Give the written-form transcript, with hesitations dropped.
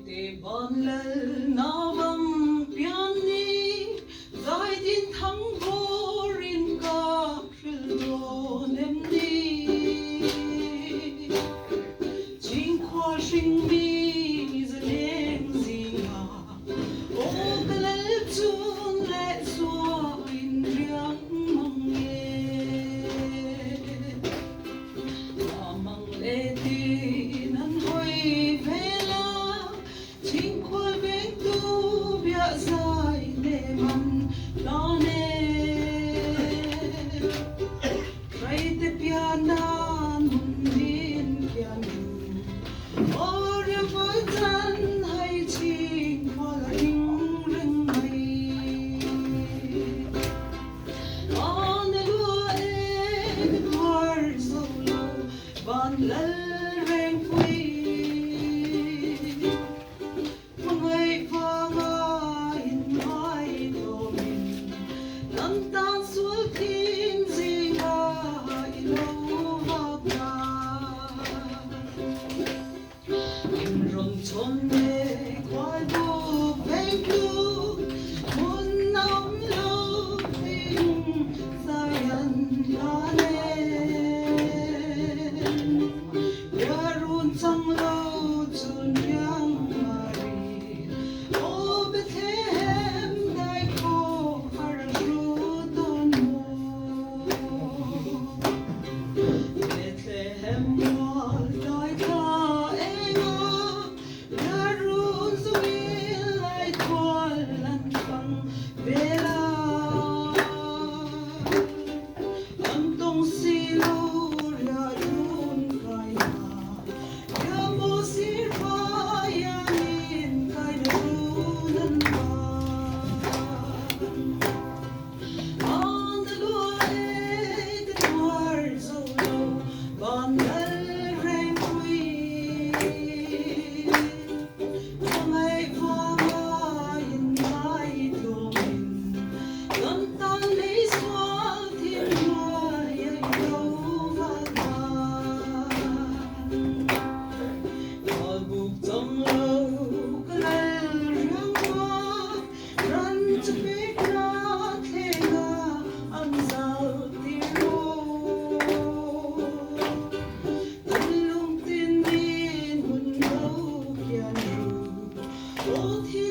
te bon lal navam piani zai din thang borin ka shil nem ni jing kwa shing mi zaleng zinga o kalal chun le so in riang mang ye amang le tin an hoi vela jing kwa beng tu bia zai le man la ne trai te piana mun din pian or ya vai tan hai jing kwa ring ring mai on the lua e war so low ban lal reng pui Mai vanga in mai domin nan tan sul kim zinga ilo vaga in rong chon ne kwai bu vei tu mun nam lo ting sayan la ne ya run chang lo chun yang mari o bethem dai ko har ru don mo bethem wal dai ka enga ya run zuil lai kwal lan pang bela am tong si lo ya run kai na ya mo si fa ya in kai run ma on the loy the war so low ban lal reng pui mai vanga in mai domin dan tan le swal thiên hoa ya yo vaga buk trong lâu kalal rang wa ran chu pek na thega ang zau tiro lung tin din hun lo kian ru o thi